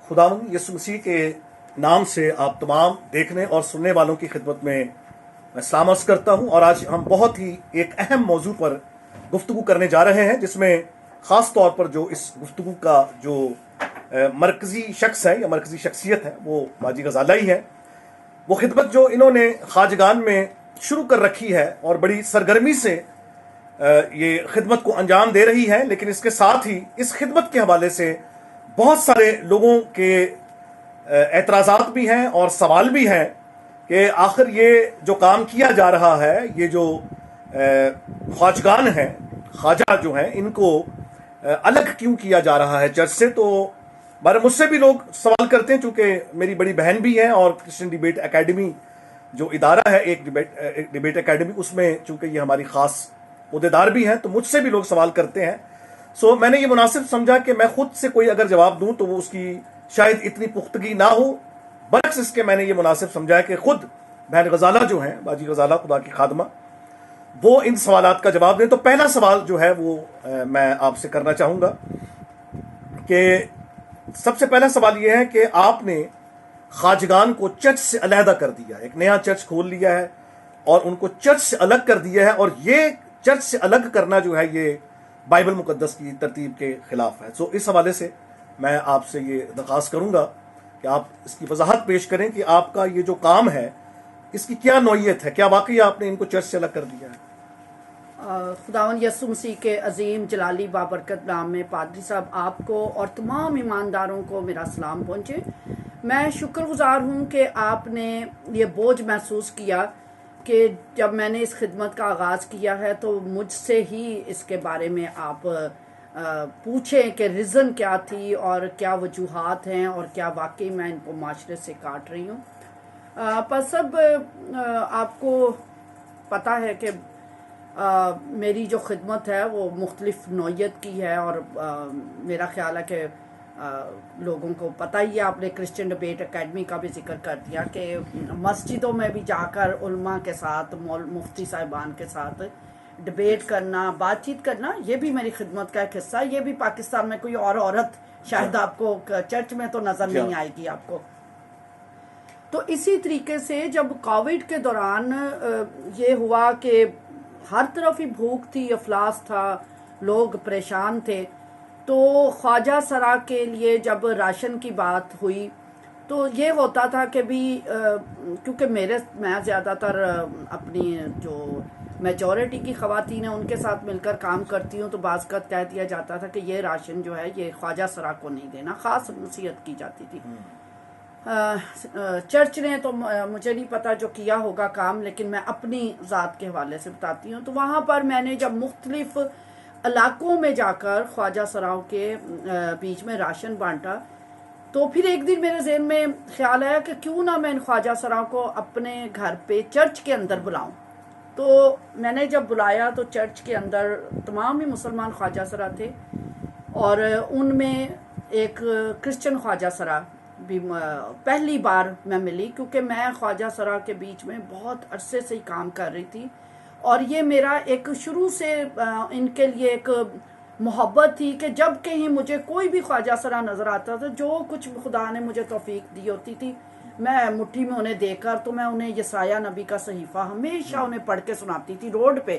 خداوند یسوع مسیح کے نام سے آپ تمام دیکھنے اور سننے والوں کی خدمت میں سلام عرض کرتا ہوں. اور آج ہم بہت ہی ایک اہم موضوع پر گفتگو کرنے جا رہے ہیں، جس میں خاص طور پر جو اس گفتگو کا جو مرکزی شخص ہے یا مرکزی شخصیت ہے وہ باجی غزالہ ہی ہے. وہ خدمت جو انہوں نے خواجگان میں شروع کر رکھی ہے اور بڑی سرگرمی سے یہ خدمت کو انجام دے رہی ہے، لیکن اس کے ساتھ ہی اس خدمت کے حوالے سے بہت سارے لوگوں کے اعتراضات بھی ہیں اور سوال بھی ہیں کہ آخر یہ جو کام کیا جا رہا ہے، یہ جو خواجگان ہیں، خواجہ جو ہیں، ان کو الگ کیوں کیا جا رہا ہے چرچ سے. تو بارے مجھ سے بھی لوگ سوال کرتے ہیں، چونکہ میری بڑی بہن بھی ہے اور کرسچن ڈیبیٹ اکیڈمی جو ادارہ ہے، ایک ڈیبیٹ اکیڈمی، اس میں چونکہ یہ ہماری خاص عہدیدار بھی ہیں، تو مجھ سے بھی لوگ سوال کرتے ہیں. میں نے یہ مناسب سمجھا کہ میں خود سے کوئی اگر جواب دوں تو وہ اس کی شاید اتنی پختگی نہ ہو. برعکس اس کے میں نے یہ مناسب سمجھا کہ خود بہن غزالہ جو ہیں، باجی غزالہ خدا کی خادمہ، وہ ان سوالات کا جواب دیں. تو پہلا سوال جو ہے وہ میں آپ سے کرنا چاہوں گا کہ سب سے پہلا سوال یہ ہے کہ آپ نے خواجگان کو چرچ سے علیحدہ کر دیا، ایک نیا چرچ کھول لیا ہے اور ان کو چرچ سے الگ کر دیا ہے، اور یہ چرچ سے الگ کرنا جو ہے یہ بائبل مقدس کی ترتیب کے خلاف ہے. اس حوالے سے میں آپ سے یہ درخواست کروں گا کہ آپ اس کی وضاحت پیش کریں کہ آپ کا یہ جو کام ہے اس کی کیا نوعیت ہے، کیا واقعی آپ نے ان کو چرچ سے الگ کر دیا ہے؟ خداوند یسوع مسیح کے عظیم جلالی بابرکت نام میں پادری صاحب آپ کو اور تمام ایمانداروں کو میرا سلام پہنچے. میں شکر گزار ہوں کہ آپ نے یہ بوجھ محسوس کیا کہ جب میں نے اس خدمت کا آغاز کیا ہے تو مجھ سے ہی اس کے بارے میں آپ پوچھیں کہ ریزن کیا تھی اور کیا وجوہات ہیں اور کیا واقعی میں ان کو معاشرے سے کاٹ رہی ہوں. پس اب آپ کو پتہ ہے کہ میری جو خدمت ہے وہ مختلف نوعیت کی ہے، اور میرا خیال ہے کہ لوگوں کو پتہ ہی ہے. آپ نے کرسچن ڈیبیٹ اکیڈمی کا بھی ذکر کر دیا کہ مسجدوں میں بھی جا کر علماء کے ساتھ، مفتی صاحبان کے ساتھ ڈیبیٹ کرنا، بات چیت کرنا، یہ بھی میری خدمت کا ایک حصہ. یہ بھی پاکستان میں کوئی اور عورت شاید آپ کو چرچ میں تو نظر نہیں آئے گی آپ کو. تو اسی طریقے سے جب کووڈ کے دوران یہ ہوا کہ ہر طرف ہی بھوک تھی، افلاس تھا، لوگ پریشان تھے، تو خواجہ سرا کے لیے جب راشن کی بات ہوئی تو یہ ہوتا تھا کہ بھی کیونکہ میں زیادہ تر اپنی جو میجورٹی کی خواتین ہیں ان کے ساتھ مل کر کام کرتی ہوں، تو بعض اوقات کہہ دیا جاتا تھا کہ یہ راشن جو ہے یہ خواجہ سرا کو نہیں دینا، خاص نصیحت کی جاتی تھی. چرچ نے تو مجھے نہیں پتا جو کیا ہوگا کام، لیکن میں اپنی ذات کے حوالے سے بتاتی ہوں. تو وہاں پر میں نے جب مختلف علاقوں میں جا کر خواجہ سراؤں کے بیچ میں راشن بانٹا، تو پھر ایک دن میرے ذہن میں خیال آیا کہ کیوں نہ میں ان خواجہ سراؤں کو اپنے گھر پہ چرچ کے اندر بلاؤں. تو میں نے جب بلایا تو چرچ کے اندر تمام ہی مسلمان خواجہ سرا تھے، اور ان میں ایک کرسچن خواجہ سرا بھی پہلی بار میں ملی، کیونکہ میں خواجہ سرا کے بیچ میں بہت عرصے سے ہی کام کر رہی تھی، اور یہ میرا ایک شروع سے ان کے لیے ایک محبت تھی کہ جب کہیں مجھے کوئی بھی خواجہ سرا نظر آتا تھا، جو کچھ خدا نے مجھے توفیق دی ہوتی تھی، میں مٹھی میں انہیں دے کر تو میں انہیں یسایہ نبی کا صحیفہ ہمیشہ انہیں پڑھ کے سناتی تھی. روڈ پہ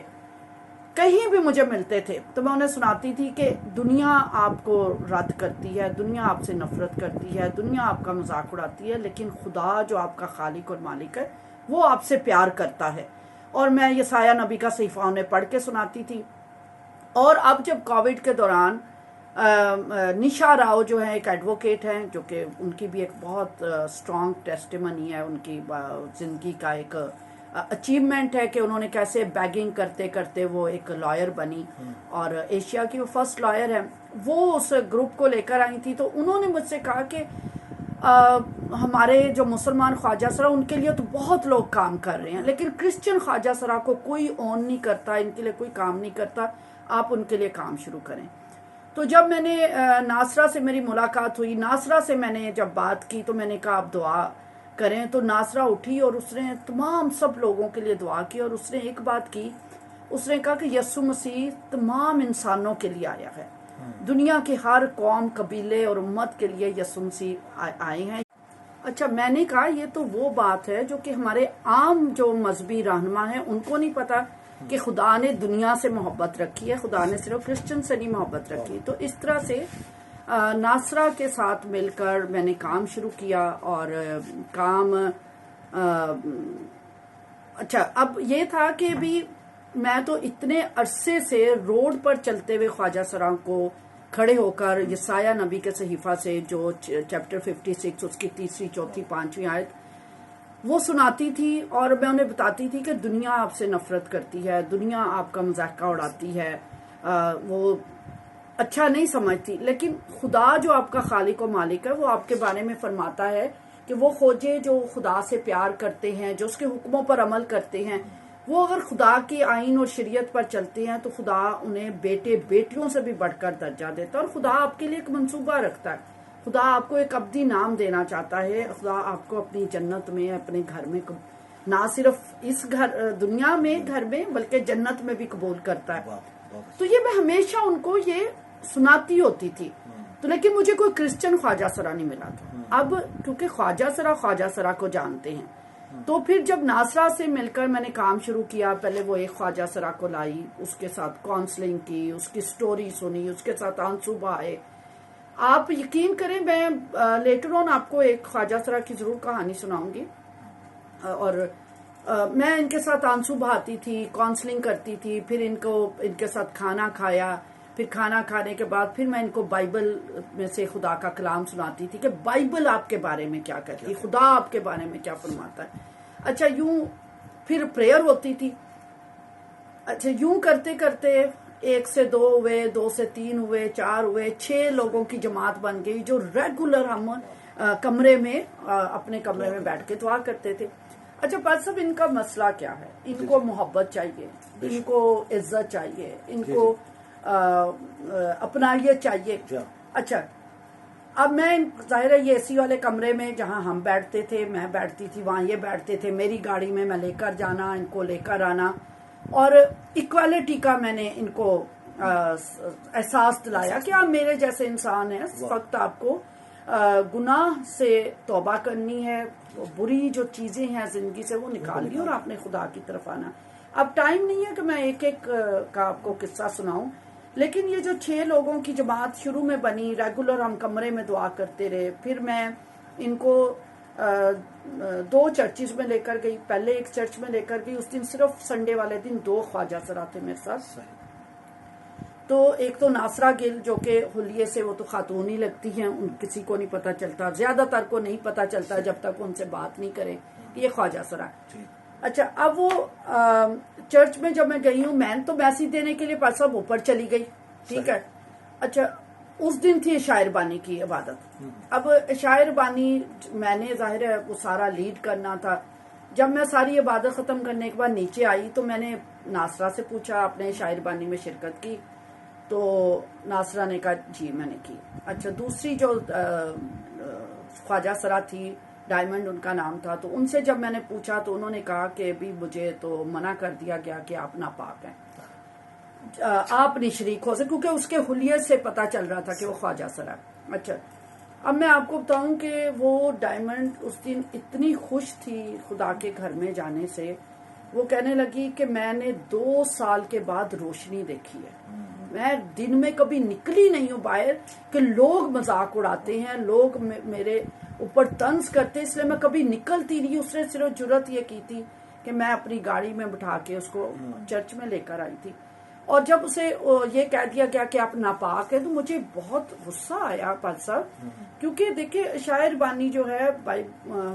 کہیں بھی مجھے ملتے تھے تو میں انہیں سناتی تھی کہ دنیا آپ کو رد کرتی ہے، دنیا آپ سے نفرت کرتی ہے، دنیا آپ کا مذاق اڑاتی ہے، لیکن خدا جو آپ کا خالق اور مالک ہے وہ آپ سے پیار کرتا ہے. اور میں یسایہ نبی کا صحیفہ انہیں پڑھ کے سناتی تھی. اور اب جب کووڈ کے دوران نشا راؤ جو ہیں ایک ایڈوکیٹ ہیں، جو کہ ان کی بھی ایک بہت اسٹرانگ ٹیسٹیمنی ہے، ان کی زندگی کا ایک اچیومنٹ ہے کہ انہوں نے کیسے بیگنگ کرتے کرتے وہ ایک لائر بنی، اور ایشیا کی وہ فرسٹ لائر ہیں. وہ اس گروپ کو لے کر آئی تھی. تو انہوں نے مجھ سے کہا کہ ہمارے جو مسلمان خواجہ سرا ان کے لیے تو بہت لوگ کام کر رہے ہیں، لیکن کرسچن خواجہ سرا کو کوئی اون نہیں کرتا، ان کے لیے کوئی کام نہیں کرتا، آپ ان کے لیے کام شروع کریں. تو جب میں نے ناصرہ سے میری ملاقات ہوئی، ناصرہ سے میں نے جب بات کی تو میں نے کہا آپ دعا کریں. تو ناصرہ اٹھی اور اس نے تمام سب لوگوں کے لیے دعا کی، اور اس نے ایک بات کی، اس نے کہا کہ یسوع مسیح تمام انسانوں کے لیے آیا ہے، دنیا کی ہر قوم، قبیلے اور امت کے لیے یسوع مسیح آئے ہیں۔ اچھا، میں نے کہا یہ تو وہ بات ہے جو کہ ہمارے عام جو مذہبی رہنما ہیں ان کو نہیں پتا کہ خدا نے دنیا سے محبت رکھی ہے، خدا نے صرف کرسچن سے نہیں محبت رکھی۔ تو اس طرح سے ناصرہ کے ساتھ مل کر میں نے کام شروع کیا، اور کام اچھا اب یہ تھا کہ بھی میں تو اتنے عرصے سے روڈ پر چلتے ہوئے خواجہ سراں کو کھڑے ہو کر یسایہ نبی کے صحیفہ سے جو چیپٹر 56 اس کی 3، 4، 5 آیت وہ سناتی تھی، اور میں انہیں بتاتی تھی کہ دنیا آپ سے نفرت کرتی ہے، دنیا آپ کا مذاقہ اڑاتی ہے، وہ اچھا نہیں سمجھتی، لیکن خدا جو آپ کا خالق و مالک ہے وہ آپ کے بارے میں فرماتا ہے کہ وہ خوجے جو خدا سے پیار کرتے ہیں، جو اس کے حکموں پر عمل کرتے ہیں، وہ اگر خدا کی آئین اور شریعت پر چلتے ہیں تو خدا انہیں بیٹے بیٹیوں سے بھی بڑھ کر درجہ دیتا ہے، اور خدا آپ کے لیے ایک منصوبہ رکھتا ہے۔ خدا آپ کو ایک ابدی نام دینا چاہتا ہے، خدا آپ کو اپنی جنت میں، اپنے گھر میں، نہ صرف اس دنیا میں گھر میں بلکہ جنت میں بھی قبول کرتا ہے۔ تو یہ میں ہمیشہ ان کو یہ سناتی ہوتی تھی، تو لیکن مجھے کوئی کرسچن خواجہ سرا نہیں ملا تھا۔ اب کیونکہ خواجہ سرا کو جانتے ہیں، تو پھر جب ناصرہ سے مل کر میں نے کام شروع کیا، پہلے وہ ایک خواجہ سرا کو لائی، اس کے ساتھ کاؤنسلنگ کی، اس کی سٹوری سنی، اس کے ساتھ آنسو بہائے۔ آپ یقین کریں، میں لیٹر آن آپ کو ایک خواجہ سرا کی ضرور کہانی سناؤں گی، اور میں ان کے ساتھ آنسو بہاتی تھی، کاؤنسلنگ کرتی تھی، پھر ان کے ساتھ کھانا کھایا، پھر کھانا کھانے کے بعد پھر میں ان کو بائبل میں سے خدا کا کلام سناتی تھی کہ بائبل آپ کے بارے میں کیا کہتی ہے، خدا آپ کے بارے میں کیا فرماتا ہے۔ اچھا، یوں پھر پریئر ہوتی تھی۔ اچھا، یوں کرتے کرتے 1 سے 2 ہوئے، 2 سے 3 ہوئے، 4 ہوئے، 6 لوگوں کی جماعت بن گئی جو ریگولر ہم کمرے میں اپنے کمرے میں بیٹھ کے دعا کرتے تھے۔ اچھا پر صاحب، ان کا مسئلہ کیا ہے؟ ان کو محبت چاہیے، ان کو عزت چاہیے، ان کو اپنا یہ چاہیے۔ اچھا، اب میں ظاہر ہے یہ اے سی والے کمرے میں جہاں ہم بیٹھتے تھے، میں بیٹھتی تھی، وہاں یہ بیٹھتے تھے، میری گاڑی میں لے کر جانا، ان کو لے کر آنا، اور ایکوالٹی کا میں نے ان کو احساس دلایا کہ آپ میرے جیسے انسان ہیں، اس وقت آپ کو گناہ سے توبہ کرنی ہے، بری جو چیزیں ہیں زندگی سے وہ نکالنی، اور آپ نے خدا کی طرف آنا۔ اب ٹائم نہیں ہے کہ میں ایک ایک کا آپ کو قصہ سناؤں، لیکن یہ جو 6 لوگوں کی جماعت شروع میں بنی، ریگولر ہم کمرے میں دعا کرتے رہے، پھر میں ان کو 2 چرچز میں لے کر گئی۔ پہلے ایک چرچ میں لے کر گئی، اس دن صرف سنڈے والے دن 2 خواجہ سرا تھے میرے ساتھ۔ تو ایک تو ناصرہ گل جو کہ حلیے سے، وہ تو خاتون ہی لگتی ہیں، کسی کو نہیں پتا چلتا، زیادہ تر کو نہیں پتا چلتا جب تک ان سے بات نہیں کرے کہ یہ خواجہ سرا۔ اچھا، اب وہ چرچ میں جب میں گئی ہوں، میں تو میسیج دینے کے لیے پاس صاحب اوپر چلی گئی، ٹھیک ہے۔ اچھا، اس دن تھی عشاء بانی کی عبادت۔ اب عشاء بانی میں نے ظاہر ہے وہ سارا لیڈ کرنا تھا۔ جب میں ساری عبادت ختم کرنے کے بعد نیچے آئی تو میں نے ناصرہ سے پوچھا، آپ نے عشاء بانی میں شرکت کی؟ تو ناصرہ نے کہا جی میں نے کی۔ اچھا، دوسری جو خواجہ سرا تھی، ڈائمنڈ ان کا نام تھا، تو ان سے جب میں نے پوچھا تو انہوں نے کہا کہ بھی مجھے تو منع کر دیا گیا کہ آپ ناپاک ہیں، آپ نہیں شریک ہو سکتے، کیونکہ اس کے حلیے سے پتا چل رہا تھا کہ وہ خواجہ سرا ہے۔ اچھا، اب میں آپ کو بتاؤں کہ وہ ڈائمنڈ اس دن اتنی خوش تھی خدا کے گھر میں جانے سے، وہ کہنے لگی کہ میں نے 2 سال کے بعد روشنی دیکھی ہے، میں دن میں کبھی نکلی نہیں ہوں باہر کہ لوگ مذاق اڑاتے ہیں، لوگ میرے اوپر طنز کرتے، اس لیے میں کبھی نکلتی نہیں۔ اس نے صرف جرت یہ کی تھی کہ میں اپنی گاڑی میں بٹھا کے اس کو چرچ میں لے کر آئی تھی، اور جب اسے یہ کہہ دیا گیا کہ آپ ناپاک ہیں تو مجھے بہت غصہ آیا پال صاحب، کیونکہ دیکھیں عشاء بانی جو ہے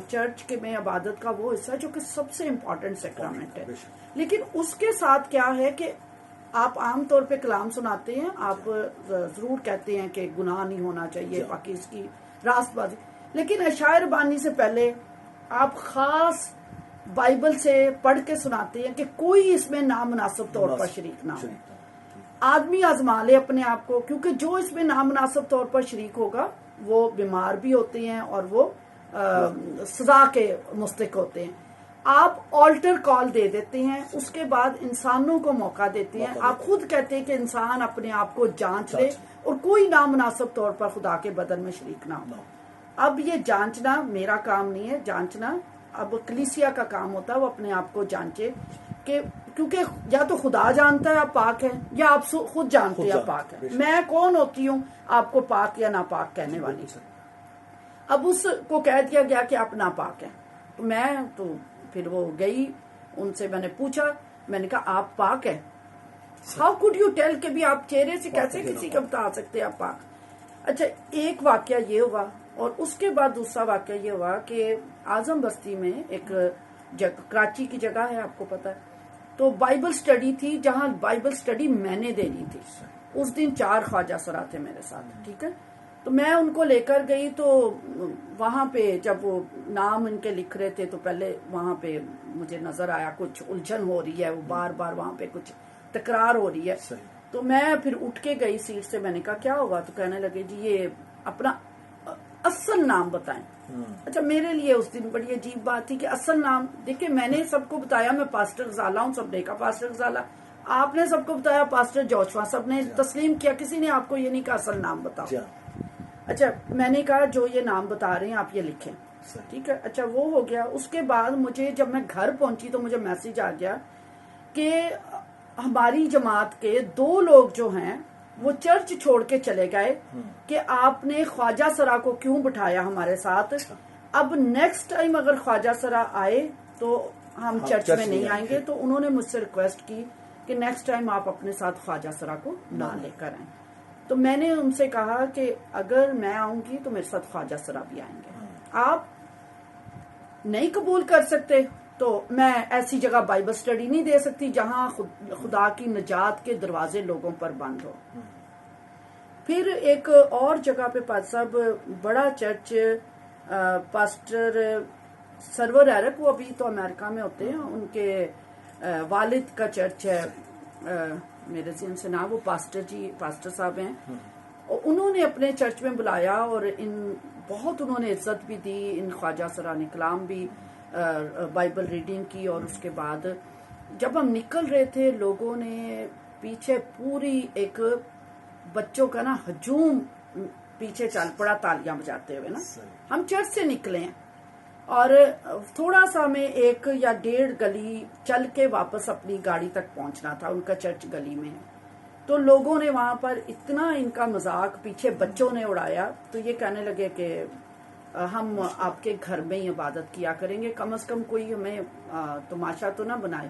چرچ کے میں عبادت کا وہ حصہ جو کہ سب سے امپورٹنٹ سیکرامنٹ ہے، لیکن اس کے ساتھ کیا ہے کہ آپ عام طور پہ کلام سناتے ہیں، آپ ضرور کہتے ہیں کہ گناہ نہیں ہونا چاہیے، باقی اس کی راست بازی، لیکن عشاء بانی سے پہلے آپ خاص بائبل سے پڑھ کے سناتے ہیں کہ کوئی اس میں نامناسب طور پر شریک نہ ہو۔ آدمی آزما لے اپنے آپ کو، کیونکہ جو اس میں نامناسب طور پر شریک ہوگا وہ بیمار بھی ہوتے ہیں اور وہ سزا کے مستحق ہوتے ہیں۔ آپ آلٹر کال دے دیتے ہیں، اس کے بعد انسانوں کو موقع دیتے ہیں. آپ خود کہتے ہیں کہ انسان اپنے آپ کو جانچ لے اور کوئی نامناسب طور پر خدا کے بدن میں شریک نہ ہو. اب یہ جانچنا میرا کام نہیں ہے، جانچنا اب کلیسیا کا کام ہوتا ہے. وہ اپنے آپ کو جانچے کہ کیونکہ یا تو خدا جانتا ہے آپ پاک ہیں یا آپ خود جانتے ہیں آپ پاک ہیں. میں کون ہوتی ہوں آپ کو پاک یا ناپاک کہنے والی؟ اب اس کو کہہ دیا گیا کہ آپ ناپاک ہیں. تو میں تو پھر وہ گئی ان سے، میں نے پوچھا، میں نے کہا آپ پاک ہیں؟ ہاؤ کوڈ یو ٹیل کہ بھی آپ چہرے سے کیسے کسی کو بتا سکتے آپ پاک؟ اچھا ایک واقعہ یہ ہوا، اور اس کے بعد دوسرا واقعہ یہ ہوا کہ اعظم بستی میں ایک کراچی کی جگہ ہے آپ کو پتا ہے، تو بائبل سٹڈی تھی جہاں بائبل سٹڈی میں نے دینی تھی. اس دن 4 خواجہ سرا تھے میرے ساتھ، ٹھیک ہے. تو میں ان کو لے کر گئی، تو وہاں پہ جب وہ نام ان کے لکھ رہے تھے تو پہلے وہاں پہ مجھے نظر آیا کچھ الجھن ہو رہی ہے، وہ بار بار وہاں پہ کچھ تکرار ہو رہی ہے. تو میں پھر اٹھ کے گئی سیٹ سے، میں نے کہا کیا ہوگا؟ تو کہنے لگے جی یہ اپنا اصل نام بتائیں. اچھا میرے لیے اس دن بڑی عجیب بات تھی کہ اصل نام، دیکھیں میں نے سب کو بتایا میں پاسٹر غزالہ ہوں، سب نے کہا پاسٹر غزالہ. آپ نے سب کو بتایا پاسٹر جوشوا، سب نے تسلیم کیا، کسی نے آپ کو یہ نہیں کہا اصل نام بتاؤ. اچھا میں نے کہا جو یہ نام بتا رہے ہیں آپ یہ لکھیں، ٹھیک ہے. اچھا وہ ہو گیا. اس کے بعد مجھے جب میں گھر پہنچی تو مجھے میسج آ گیا کہ ہماری جماعت کے 2 لوگ جو ہیں وہ چرچ چھوڑ کے چلے گئے کہ آپ نے خواجہ سرا کو کیوں بٹھایا ہمارے ساتھ. اب نیکسٹ ٹائم اگر خواجہ سرا آئے تو ہم چرچ میں نہیں آئیں گے. تو انہوں نے مجھ سے ریکویسٹ کی کہ نیکسٹ ٹائم آپ اپنے ساتھ خواجہ سرا کو نہ لے کر آئیں. تو میں نے ان سے کہا کہ اگر میں آؤں گی تو میرے ساتھ خواجہ سرا بھی آئیں گے. آپ نہیں قبول کر سکتے تو میں ایسی جگہ بائبل سٹڈی نہیں دے سکتی جہاں خدا کی نجات کے دروازے لوگوں پر بند ہو. پھر ایک اور جگہ پہ پادری صاحب بڑا چرچ، پاسٹر سرور ایرک، وہ ابھی تو امریکہ میں ہوتے ہیں، ان کے والد کا چرچ ہے، میرے ذہن سے نام، وہ پاسٹر صاحب ہیں. انہوں نے اپنے چرچ میں بلایا اور بہت انہوں نے عزت بھی دی. ان خواجہ سرا نے کلام بھی بائبل ریڈنگ کی. اور اس کے بعد جب ہم نکل رہے تھے لوگوں نے پیچھے پوری ایک بچوں کا نا ہجوم پیچھے چل پڑا تالیاں بجاتے ہوئے نا. ہم چرچ سے نکلے ہیں اور تھوڑا سا ہمیں 1 یا 1.5 گلی چل کے واپس اپنی گاڑی تک پہنچنا تھا. ان کا چرچ گلی میں ہے. تو لوگوں نے وہاں پر اتنا ان کا مذاق پیچھے بچوں نے اڑایا. تو یہ کہنے لگے کہ ہم آپ کے گھر میں ہی عبادت کیا کریں گے، کم از کم کوئی ہمیں تماشا تو نہ بنائے.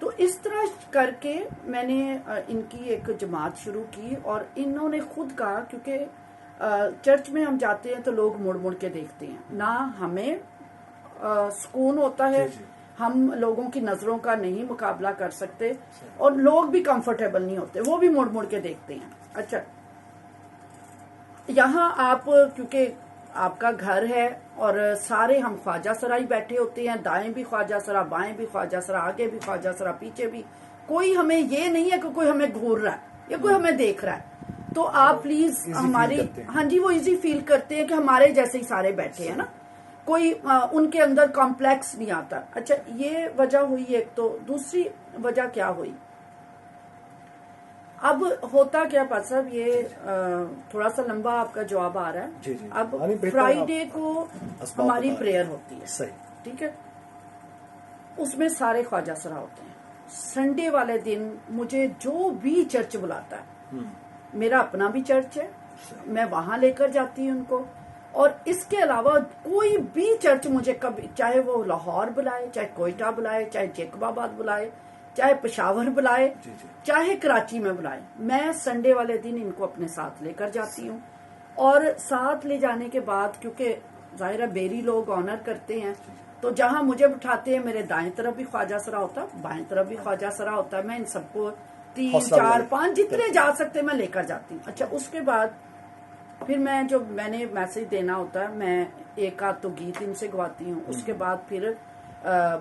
تو اس طرح کر کے میں نے ان کی ایک جماعت شروع کی. اور انہوں نے خود کہا کیونکہ چرچ میں ہم جاتے ہیں تو لوگ مڑ مڑ کے دیکھتے ہیں، نہ ہمیں سکون ہوتا ہے، ہم لوگوں کی نظروں کا نہیں مقابلہ کر سکتے، اور لوگ بھی کمفرٹیبل نہیں ہوتے، وہ بھی مڑ مڑ کے دیکھتے ہیں. اچھا یہاں آپ کیونکہ آپ کا گھر ہے اور سارے ہم خواجہ سرائی بیٹھے ہوتے ہیں، دائیں بھی خواجہ سرا، بائیں بھی خواجہ سرا، آگے بھی خواجہ سرا، پیچھے بھی. کوئی ہمیں یہ نہیں ہے کہ کوئی ہمیں گھور رہا ہے یا کوئی ہمیں دیکھ رہا ہے. تو آپ پلیز ہماری، ہاں جی وہ ایزی فیل کرتے ہیں کہ ہمارے جیسے ہی سارے بیٹھے ہیں نا، کوئی ان کے اندر کمپلیکس نہیں آتا. اچھا یہ وجہ ہوئی ایک. تو دوسری وجہ کیا ہوئی؟ اب ہوتا کیا پادری صاحب، یہ تھوڑا سا لمبا آپ کا جواب آ رہا ہے. اب فرائیڈے کو ہماری پریئر ہوتی ہے، ٹھیک ہے، اس میں سارے خواجہ سرا ہوتے ہیں. سنڈے والے دن مجھے جو بھی چرچ بلاتا ہے، میرا اپنا بھی چرچ ہے، میں وہاں لے کر جاتی ہوں ان کو. اور اس کے علاوہ کوئی بھی چرچ مجھے کبھی، چاہے وہ لاہور بلائے، چاہے کوئٹہ بلائے، چاہے جیکب آباد بلائے، چاہے پشاور بلائے، چاہے کراچی میں بلائے، میں سنڈے والے دن ان کو اپنے ساتھ لے کر جاتی ہوں. اور ساتھ لے جانے کے بعد کیونکہ ظاہر ہے بیری لوگ آنر کرتے ہیں، تو جہاں مجھے بٹھاتے ہیں میرے دائیں طرف بھی خواجہ سرا ہوتا ہے، بائیں طرف بھی خواجہ سرا ہوتا ہے. میں ان سب کو 3 4 5 جتنے جا سکتے میں لے کر جاتی ہوں. اچھا اس کے بعد پھر میں نے میسج دینا ہوتا ہے، میں ایک آدھ تو گیت ان سے گواتی ہوں. اس کے بعد پھر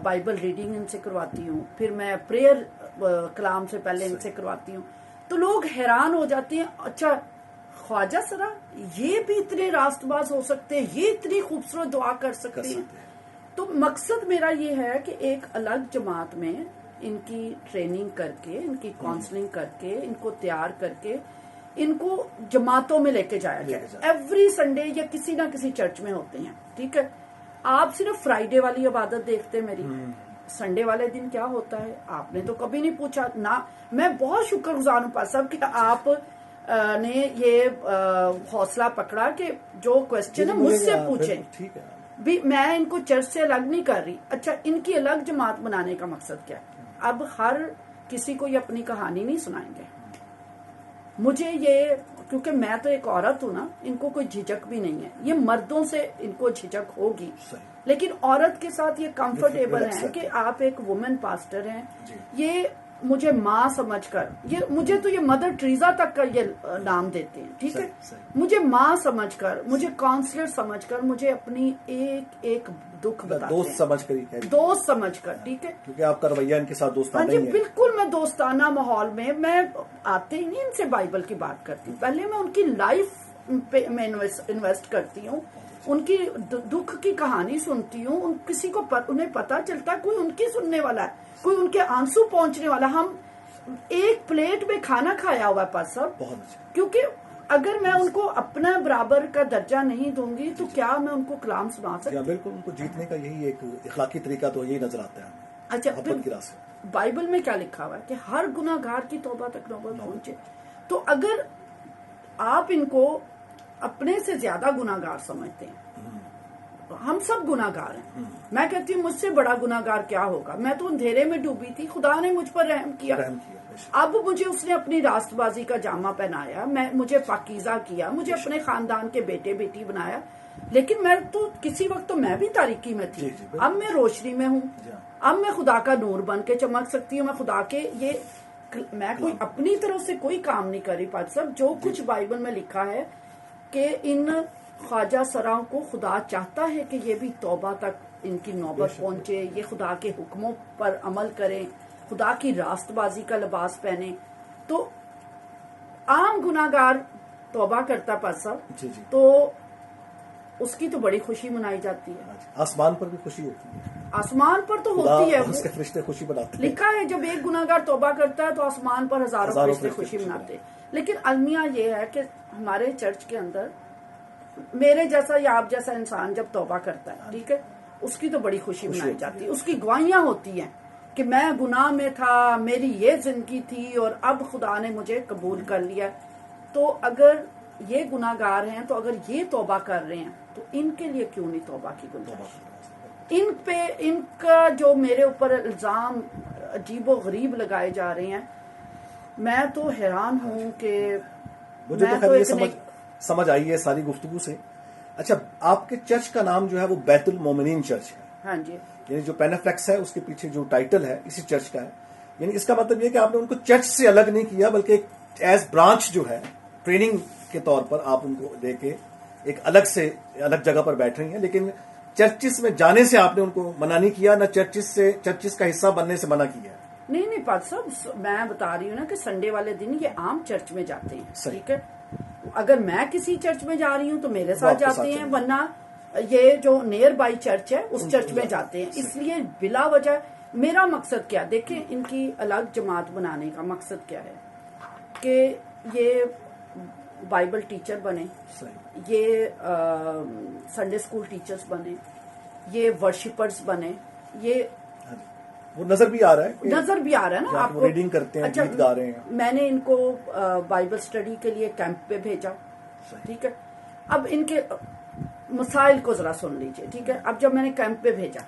بائبل ریڈنگ ان سے کرواتی ہوں. پھر میں پریئر کلام سے پہلے ان سے کرواتی ہوں. تو لوگ حیران ہو جاتے ہیں، اچھا خواجہ سرا یہ بھی اتنے راست باز ہو سکتے ہیں، یہ اتنی خوبصورت دعا کر سکتے ہیں. تو مقصد میرا یہ ہے کہ ایک الگ جماعت میں ان کی ٹریننگ کر کے، ان کی کاؤنسلنگ کر کے، ان کو تیار کر کے ان کو جماعتوں میں لے کے جایا جائے. ایوری سنڈے یا کسی نہ کسی چرچ میں ہوتے ہیں. ٹھیک ہے، آپ صرف فرائیڈے والی عبادت دیکھتے میری، سنڈے والے دن کیا ہوتا ہے آپ نے تو کبھی نہیں پوچھا نہ. میں بہت شکر گزار ہوں پاس صاحب کہ آپ نے یہ حوصلہ پکڑا کہ جو کوشچن ہے مجھ سے پوچھیں. ٹھیک ہے، بھی میں ان کو چرچ سے الگ نہیں کر رہی. اچھا، ان کی الگ جماعت بنانے کا مقصد کیا ہے؟ اب ہر کسی کو یہ اپنی کہانی نہیں سنائیں گے. مجھے یہ، کیونکہ میں تو ایک عورت ہوں نا، ان کو کوئی جھجک بھی نہیں ہے. یہ مردوں سے ان کو جھجک ہوگی، لیکن عورت کے ساتھ یہ کمفرٹیبل ہیں کہ آپ ایک وومن پاسٹر ہیں. یہ مجھے ماں سمجھ کر، یہ مجھے تو یہ مدر ٹریزا تک کا یہ نام دیتے ہیں. ٹھیک ہے، مجھے ماں سمجھ کر، مجھے کاؤنسلر سمجھ کر، مجھے اپنی ایک ایک دکھ بتاتے ہیں، دوست سمجھ کر، دوست سمجھ کر. ٹھیک ہے، کیونکہ آپ کا رویہ ان کے ساتھ دوستانہ ہی ہے. بالکل. میں دوستانہ ماحول میں آتے ہی نہیں ان سے بائبل کی بات کرتی. پہلے میں ان کی لائف پہ میں انویسٹ کرتی ہوں، ان کی دکھ کی کہانی سنتی ہوں. کسی کو انہیں پتا چلتا کوئی ان کی سننے والا ہے، کوئی ان کے آنسو پہنچنے والا. ہم ایک پلیٹ میں کھانا کھایا ہوا ہے پاس صاحب، کیونکہ اگر میں ان کو اپنا برابر کا درجہ نہیں دوں گی تو کیا میں ان کو کلام سنا سکتی ہوں؟ بالکل. ان کو جیتنے کا یہی ایک اخلاقی طریقہ تو یہی نظر آتا ہے. اچھا، بائبل میں کیا لکھا ہوا ہے کہ ہر گناہ گار کی توبہ تک نوبت پہنچے. تو اگر آپ ان کو اپنے سے زیادہ گناہ گار سمجھتے ہیں، ہم سب گناہ گار ہیں. میں کہتی ہوں مجھ سے بڑا گناہ گار کیا ہوگا. میں تو اندھیرے میں ڈوبی تھی، خدا نے مجھ پر رحم کیا. اب مجھے اس نے اپنی راست بازی کا جامہ پہنایا، مجھے پاکیزہ کیا، مجھے اپنے خاندان کے بیٹے بیٹی بنایا. لیکن میں تو کسی وقت تو میں بھی تاریکی میں تھی. اب میں روشنی میں ہوں. اب میں خدا کا نور بن کے چمک سکتی ہوں. میں خدا کے میں کوئی اپنی طرف سے کوئی کام نہیں کر رہی پاک صاحب. جو کچھ بائبل میں لکھا ہے کہ ان خواجہ سراؤں کو خدا چاہتا ہے کہ یہ بھی توبہ تک ان کی نوبت پہنچے، یہ خدا کے حکموں پر عمل کریں، خدا کی راست بازی کا لباس پہنے. تو عام گناہ گار توبہ کرتا پاس صاحب تو اس کی تو بڑی خوشی منائی جاتی ہے. آسمان پر بھی خوشی ہوتی ہے. آسمان پر تو ہوتی ہے، اس کے فرشتے خوشی مناتے ہیں. لکھا ہے جب ایک گناہ گار توبہ کرتا ہے تو آسمان پر ہزاروں فرشتے خوشی مناتے ہیں. لیکن المیہ یہ ہے کہ ہمارے چرچ کے اندر میرے جیسا یا آپ جیسا انسان جب توبہ کرتا ہے، ٹھیک ہے، اس کی تو بڑی خوشی منائی جاتی ہے. اس کی گواہیاں ہوتی ہیں کہ میں گناہ میں تھا، میری یہ زندگی تھی اور اب خدا نے مجھے قبول کر لیا. تو اگر یہ گناہ گار ہیں، تو اگر یہ توبہ کر رہے ہیں تو ان کے لیے کیوں نہیں توبہ کی گنجائش؟ ان کا جو میرے اوپر الزام عجیب و غریب لگائے جا رہے ہیں، میں تو حیران ہوں کہ مجھے تو خیر یہ سمجھ آئی ہے ساری گفتگو سے. اچھا، آپ کے چرچ کا نام جو ہے وہ بیت المومنین چرچ ہے. ہاں جی. یعنی جو پینافلیکس ہے اس کے پیچھے جو ٹائٹل ہے اسی چرچ کا ہے. یعنی اس کا مطلب یہ کہ آپ نے ان کو چرچ سے الگ نہیں کیا، بلکہ ایز برانچ جو ہے ٹریننگ کے طور پر آپ ان کو لے کے ایک الگ جگہ پر بیٹھ رہی ہیں. لیکن چرچز میں جانے سے آپ نے ان کو منع نہیں کیا، نہ چرچز کا حصہ بننے سے منع کیا. نہیں پاک صاحب، میں بتا رہی ہوں نا کہ سنڈے والے دن یہ عام چرچ میں جاتے ہیں. ٹھیک ہے، اگر میں کسی چرچ میں جا رہی ہوں تو میرے ساتھ جاتے ہیں، ورنہ یہ جو نیئر بائی چرچ ہے اس چرچ میں جاتے ہیں. اس لیے بلا وجہ میرا مقصد کیا، دیکھیں ان کی الگ جماعت بنانے کا مقصد کیا ہے کہ یہ بائبل ٹیچر بنے، یہ سنڈے اسکول ٹیچرز بنے، یہ ورشپرز بنے. یہ وہ نظر بھی آ رہا ہے نا آپ کو. ریڈنگ کرتے ہیں، گیت گا رہے ہیں. میں نے ان کو بائبل اسٹڈی کے لیے کیمپ پہ بھیجا. ٹھیک ہے، اب ان کے مسائل کو ذرا سن لیجئے. ٹھیک ہے، اب جب میں نے کیمپ پہ بھیجا،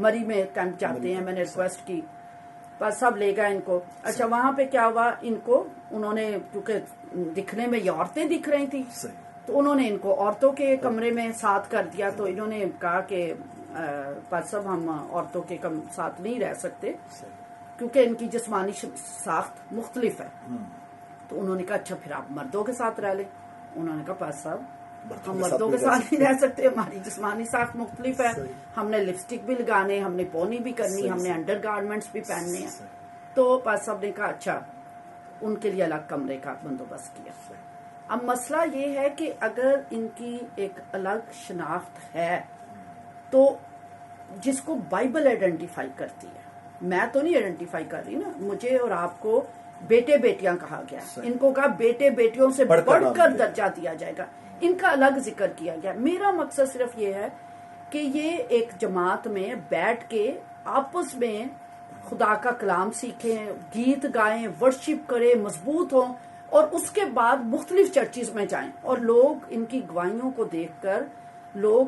مری میں کیمپ جاتے ہیں، میں نے ریکویسٹ کی، بس سب لے گا ان کو. اچھا، وہاں پہ کیا ہوا، ان کو انہوں نے، کیونکہ دکھنے میں یہ عورتیں دکھ رہی تھی، تو انہوں نے ان کو عورتوں کے کمرے میں ساتھ کر دیا. تو انہوں نے کہا کہ پاس صاحب ہم عورتوں کے ساتھ نہیں رہ سکتے کیونکہ ان کی جسمانی ساخت مختلف ہے. تو انہوں نے کہا اچھا پھر آپ مردوں کے ساتھ رہ لیں. انہوں نے کہا پاس صاحب ہم مردوں کے ساتھ نہیں رہ سکتے، ہماری جسمانی ساخت مختلف ہے، ہم نے لپسٹک بھی لگانے، ہم نے پونی بھی کرنی، ہم نے انڈر گارمنٹس بھی پہننے ہیں. تو پاس صاحب نے کہا اچھا ان کے لیے الگ کمرے کا بندوبست کیا. اب مسئلہ یہ ہے کہ اگر ان کی ایک الگ شناخت ہے تو جس کو بائبل آئیڈینٹیفائی کرتی ہے، میں تو نہیں آئیڈینٹیفائی کر رہی نا، مجھے اور آپ کو بیٹے بیٹیاں کہا گیا، ان کو کہا بیٹے بیٹیوں سے بڑھ کر درجہ دیا جائے گا، ان کا الگ ذکر کیا گیا۔ میرا مقصد صرف یہ ہے کہ یہ ایک جماعت میں بیٹھ کے آپس میں خدا کا کلام سیکھیں، گیت گائیں، ورشپ کریں، مضبوط ہوں، اور اس کے بعد مختلف چرچز میں جائیں، اور لوگ ان کی گواہیوں کو دیکھ کر لوگ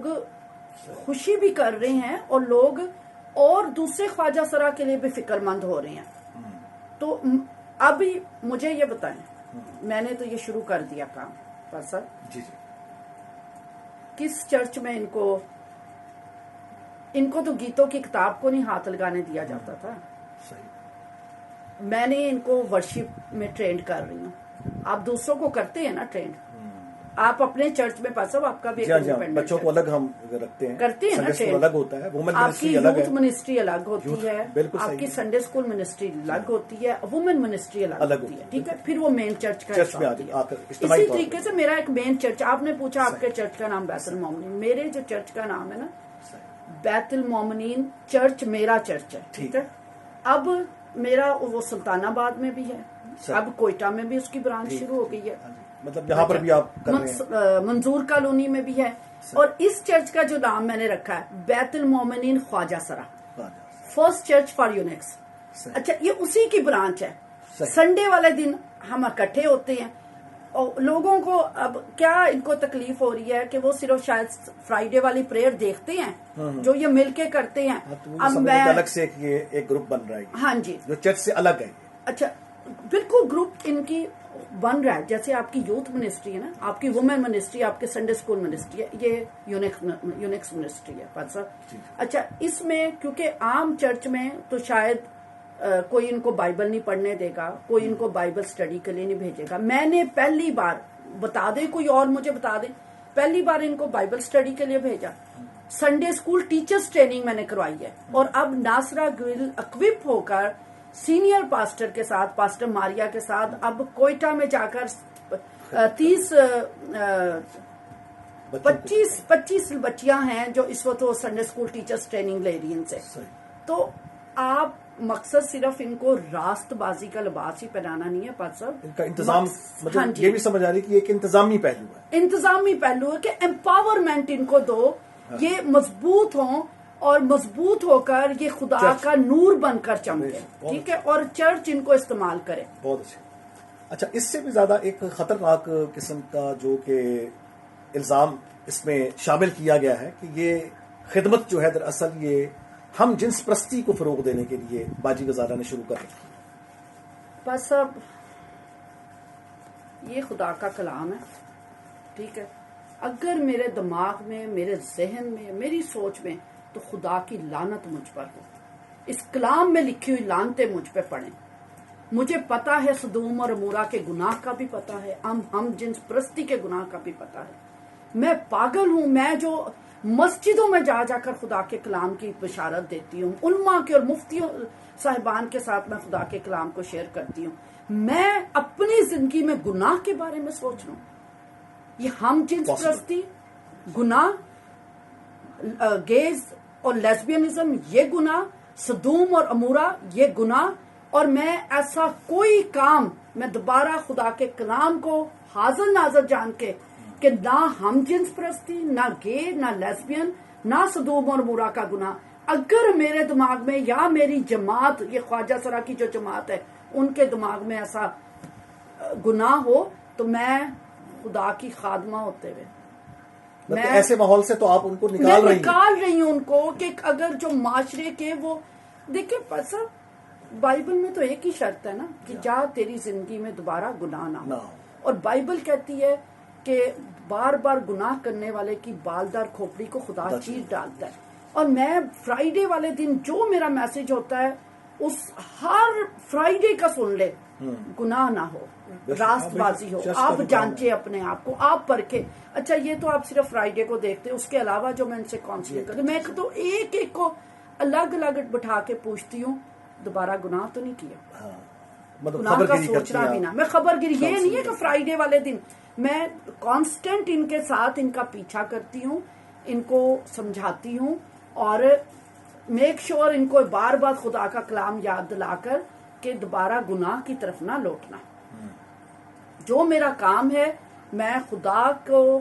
خوشی بھی کر رہے ہیں، اور لوگ اور دوسرے خواجہ سرا کے لیے بھی فکر مند ہو رہے ہیں۔ تو ابھی مجھے یہ بتائیں، میں نے تو یہ شروع کر دیا کام پر سر، جی کس چرچ میں ان کو تو گیتوں کی کتاب کو نہیں ہاتھ لگانے دیا جاتا تھا۔ میں نے ان کو ورشپ میں ٹرینڈ کر رہی ہوں، آپ دوسروں کو کرتے ہیں نا ٹرینڈ، آپ اپنے چرچ میں پاسو آپ کا بھی بچوں کو الگ ہم رکھتے ہیں، کرتے ہیں نا ٹرینڈ، الگ ہوتا ہے، آپ کی یوتھ منسٹری الگ ہوتی ہے، آپ کی سنڈے اسکول منسٹری الگ ہوتی ہے، وومن منسٹری الگ ہوتی ہے، ٹھیک ہے، پھر وہ مین چرچ کا حصہ ہوتی ہے۔ اسی طریقے سے میرا ایک مین چرچ، آپ نے پوچھا آپ کے چرچ کا نام بیت المومنین، میرے جو چرچ کا نام ہے نا بیت المومنین چرچ، میرا چرچ ہے، ٹھیک ہے۔ اب میرا وہ سلطان آباد میں بھی ہے، اب کوئٹہ میں بھی اس کی برانچ شروع ہو گئی ہے، مطلب یہاں پر بھی آپ کر رہے ہیں، منظور کالونی میں بھی ہے، اور اس چرچ کا جو نام میں نے رکھا ہے بیت المومنین خواجہ سرا، فرسٹ چرچ فار یونکس۔ اچھا، یہ اسی کی برانچ ہے۔ سنڈے والے دن ہم اکٹھے ہوتے ہیں، اور لوگوں کو اب کیا ان کو تکلیف ہو رہی ہے کہ وہ صرف شاید فرائیڈے والی پریئر دیکھتے ہیں جو یہ مل کے کرتے ہیں، اب میں الگ سے ایک گروپ بن رہا ہے، ہاں جی، جو چرچ سے الگ ہے۔ اچھا، بالکل گروپ ان کی بن رہا ہے، جیسے آپ کی یوتھ منسٹری ہے نا، آپ کی وومن منسٹری، آپ کی سنڈے اسکول منسٹری ہے، یہ یونکس منسٹری ہے پر سر۔ اچھا، اس میں کیونکہ عام چرچ میں تو شاید کوئی ان کو بائبل نہیں پڑھنے دے گا، کوئی ان کو بائبل سٹڈی کے لیے نہیں بھیجے گا۔ میں نے پہلی بار، بتا دیں کوئی اور مجھے بتا دیں، پہلی بار ان کو بائبل سٹڈی کے لیے بھیجا، سنڈے اسکول ٹیچرز ٹریننگ میں نے کروائی ہے، اور اب ناصرہ گرل اکوپ ہو کر سینئر پاسٹر کے ساتھ، پاسٹر ماریا کے ساتھ، اب کوئٹہ میں جا کر 25 بچیاں ہیں جو اس وقت وہ سنڈے اسکول ٹیچرز ٹریننگ لے رہی ہیں ان سے۔ تو آپ مقصد صرف ان کو راست بازی کا لباس ہی پہنانا نہیں ہے پر صاحب، ان کا انتظام، مطلب یہ بھی سمجھ آ رہی ہے کہ ایک انتظامی پہلو ہے، انتظامی پہلو ہے کہ امپاورمنٹ ان کو دو، یہ مضبوط ہوں، اور مضبوط ہو کر یہ خدا کا نور بن کر چمکے، ٹھیک ہے، اور چرچ ان کو استعمال کرے۔ بہت اچھا، اس سے بھی زیادہ ایک خطرناک قسم کا جو کہ الزام اس میں شامل کیا گیا ہے کہ یہ خدمت جو ہے دراصل یہ ہم جنس پرستی کو فروغ دینے کے لیے باجی گزارہ نے شروع کر رکھی ہے۔ بس اب یہ خدا کا کلام ہے، ٹھیک ہے، اگر میرے دماغ میں، میرے ذہن میں، میری سوچ میں تو خدا کی لعنت مجھ پر ہو، اس کلام میں لکھی ہوئی لعنتیں مجھ پہ پڑیں۔ مجھے پتا ہے صدوم اور عمورہ کے گناہ کا بھی پتا ہے، ہم جنس پرستی کے گناہ کا بھی پتا ہے۔ میں پاگل ہوں، میں جو مسجدوں میں جا جا کر خدا کے کلام کی بشارت دیتی ہوں، علماء کے اور مفتیوں صاحبان کے ساتھ میں خدا کے کلام کو شیئر کرتی ہوں، میں اپنی زندگی میں گناہ کے بارے میں سوچ رہا ہوں۔ یہ ہم جنس پرستی، گناہ، گیز اور لیسبینزم یہ گناہ، صدوم اور عمورہ یہ گناہ، اور میں ایسا کوئی کام، میں دوبارہ خدا کے کلام کو حاضر ناظر جان کے کہ نہ ہم جنس پرستی، نہ گے، نہ لیسبین، نہ صدوم اور عمورہ کا گناہ اگر میرے دماغ میں یا میری جماعت، یہ خواجہ سرا کی جو جماعت ہے، ان کے دماغ میں ایسا گناہ ہو تو میں خدا کی خادمہ ہوتے ہوئے میں ایسے ماحول سے تو آپ ان کو نکال رہی ہوں ان کو، کہ اگر جو معاشرے کے وہ دیکھیں پسا، بائبل میں تو ایک ہی شرط ہے نا کہ جا تیری زندگی میں دوبارہ گناہ نہ ہو، اور بائبل کہتی ہے کہ بار بار گناہ کرنے والے کی بالدار کھوپڑی کو خدا چیر ڈالتا ہے۔ اور میں فرائیڈے والے دن جو میرا میسج ہوتا ہے اس ہر فرائیڈے کا سن لے، گناہ نہ ہو، راست بازی ہو، آپ جانچے اپنے آپ کو، آپ پرکھے۔ اچھا، یہ تو آپ صرف فرائیڈے کو دیکھتے، اس کے علاوہ جو میں ان سے کانسلنگ کرتی، میں تو ایک ایک کو الگ الگ بٹھا کے پوچھتی ہوں دوبارہ گناہ تو نہیں کیا، گناہ کا سوچنا بھی نہ، میں خبر گیری، یہ نہیں ہے کہ فرائیڈے والے دن میں کانسٹنٹ ان کے ساتھ ان کا پیچھا کرتی ہوں، ان کو سمجھاتی ہوں، اور میک شور ان کو بار بار خدا کا کلام یاد دلا کر کہ دوبارہ گناہ کی طرف نہ لوٹنا. جو میرا کام ہے میں خدا کو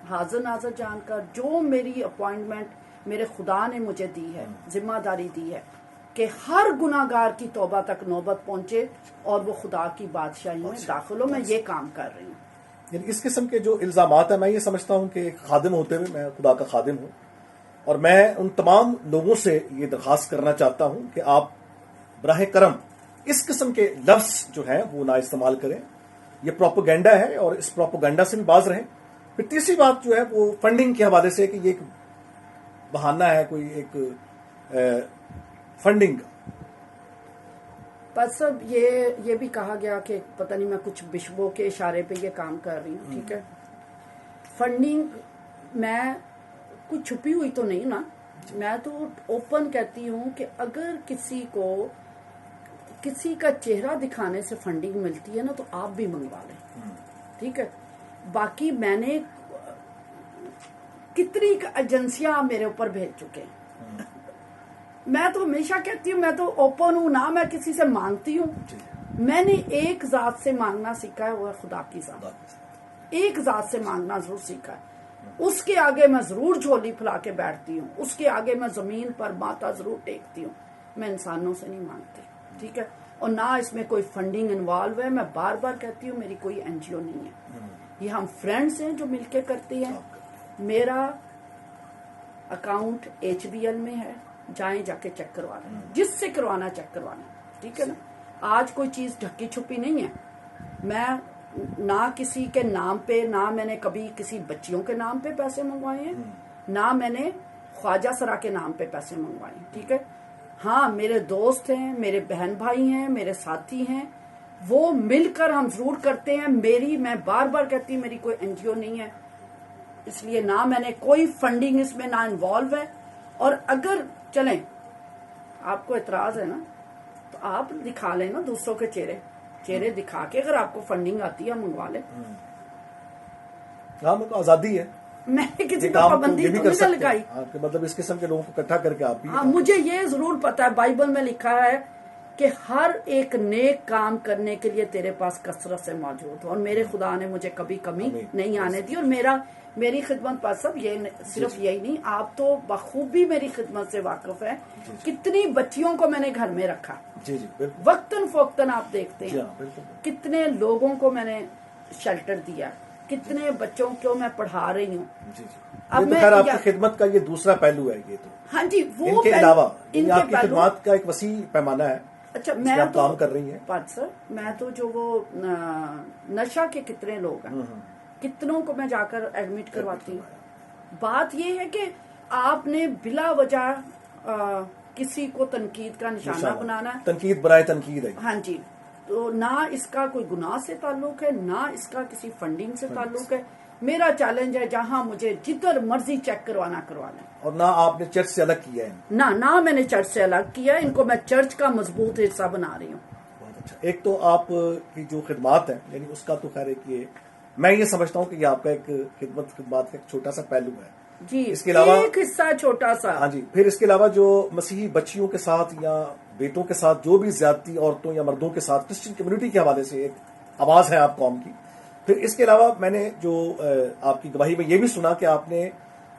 حاضر ناظر جان کر جو میری اپوائنٹمنٹ میرے خدا نے مجھے دی ہے، ذمہ داری دی ہے کہ ہر گناہگار کی توبہ تک نوبت پہنچے اور وہ خدا کی بادشاہی میں داخل ہو، میں یہ کام کر رہی ہوں. یعنی اس قسم کے جو الزامات ہیں، میں یہ سمجھتا ہوں کہ ایک خادم ہوتے ہوئے میں خدا کا خادم ہوں، اور میں ان تمام لوگوں سے یہ درخواست کرنا چاہتا ہوں کہ آپ براہ کرم اس قسم کے لفظ جو ہیں وہ نہ استعمال کریں. یہ پروپیگنڈا ہے اور اس پروپیگنڈا سے بھی باز رہیں. پھر تیسری بات جو ہے وہ فنڈنگ کے حوالے سے کہ یہ ایک بہانہ ہے، کوئی ایک فنڈنگ کا. بس اب یہ بھی کہا گیا کہ پتہ نہیں میں کچھ بشبوں کے اشارے پہ یہ کام کر رہی ہوں. ٹھیک ہے، فنڈنگ میں کچھ چھپی ہوئی تو نہیں نا. میں تو اوپن کہتی ہوں کہ اگر کسی کو کسی کا چہرہ دکھانے سے فنڈنگ ملتی ہے نا تو آپ بھی منگوا لیں. ٹھیک ہے، باقی میں نے کتنی ایجنسیاں میرے اوپر بھیج چکے ہیں. میں تو ہمیشہ کہتی ہوں میں تو اوپن ہوں، نہ میں کسی سے مانگتی ہوں. میں نے ایک ذات سے مانگنا سیکھا ہے، وہ ہے خدا کی ذات. ایک ذات سے مانگنا ضرور سیکھا ہے. اس کے آگے میں ضرور جھولی پھیلا کے بیٹھتی ہوں، اس کے آگے میں زمین پر ماتھا ضرور ٹیکتی ہوں. میں انسانوں سے نہیں مانگتی. ٹھیک ہے، اور نہ اس میں کوئی فنڈنگ انوالو ہے. میں بار بار کہتی ہوں میری کوئی این جی او نہیں ہے. یہ ہم فرینڈز ہیں جو مل کے کرتے ہیں. میرا اکاؤنٹ HBL میں ہے، جائیں جا کے چیک کروا لیں، جس سے کروانا چیک کروانا. ٹھیک ہے نا، آج کوئی چیز ڈھکی چھپی نہیں ہے. میں نہ کسی کے نام پہ، نہ میں نے کبھی کسی بچیوں کے نام پہ پیسے منگوائے ہیں، نہ میں نے خواجہ سرا کے نام پہ پیسے منگوائے ہیں. ٹھیک ہے، ہاں میرے دوست ہیں، میرے بہن بھائی ہیں، میرے ساتھی ہیں، وہ مل کر ہم ضرور کرتے ہیں. میں بار بار کہتی ہوں میری کوئی این جی او نہیں ہے، اس لیے نہ میں نے کوئی فنڈنگ اس میں نہ انوالو ہے. اور اگر چلیں آپ کو اعتراض ہے نا تو آپ دکھا لیں نا دوسروں کے چہرے دکھا کے، اگر آپ کو فنڈنگ آتی ہے منگوا لیں. ہاں تو آزادی ہے، میں کسی پر پابندی تو نہیں لگائی. مطلب اس قسم کے لوگوں کو اکٹھا کر کے آپ بھی. ہاں مجھے یہ ضرور پتا ہے، بائبل میں لکھا ہے کہ ہر ایک نیک کام کرنے کے لیے تیرے پاس کثرت سے موجود ہو، اور میرے خدا نے مجھے کبھی کمی نہیں آنے دی. اور میری خدمت پر سب یہ صرف یہی نہیں، آپ تو بخوبی میری خدمت سے واقف ہیں. کتنی بچیوں کو میں نے گھر میں رکھا، وقتاً فوقتاً آپ دیکھتے ہیں. کتنے لوگوں کو میں نے شیلٹر دیا، کتنے بچوں کو میں پڑھا رہی ہوں. اب میں آپ کی خدمت کا یہ دوسرا پہلو ہے. یہ تو ہاں جی، وہ ان کے علاوہ آپ کی خدمات کا ایک وسیع پیمانہ ہے. اچھا، میں تو کام کر رہی ہیں. سر میں تو جو وہ نشہ کے کتنے لوگ ہیں، کتنوں کو میں جا کر ایڈمٹ کرواتی ہوں. بات یہ ہے کہ آپ نے بلا وجہ کسی کو تنقید کا نشانہ بنانا ہے. تنقید برائے تنقید ہے. ہاں جی، تو نہ اس کا کوئی گناہ سے تعلق ہے، نہ اس کا کسی فنڈنگ سے تعلق ہے. میرا چیلنج ہے جہاں مجھے جدھر مرضی چیک کروانا کروا لیں. اور نہ آپ نے چرچ سے الگ کیا ہے. نہ میں نے چرچ سے الگ کیا ہے. ان کو میں چرچ کا مضبوط حصہ بنا رہی ہوں. بہت اچھا. ایک تو آپ کی جو خدمات ہیں، یعنی اس کا تو خیر ایک یہ میں یہ سمجھتا ہوں کہ یہ آپ کا ایک خدمات کا ایک چھوٹا سا پہلو ہے. جی، اس کے علاوہ ایک حصہ چھوٹا سا. ہاں جی. پھر اس کے علاوہ جو مسیحی بچیوں کے ساتھ یا بیٹوں کے ساتھ جو بھی زیادتی عورتوں یا مردوں کے ساتھ کرسچن کمیونٹی کے حوالے سے ایک آواز ہے آپ قوم کی. پھر اس کے علاوہ میں نے جو آپ کی گواہی میں یہ بھی سنا کہ آپ نے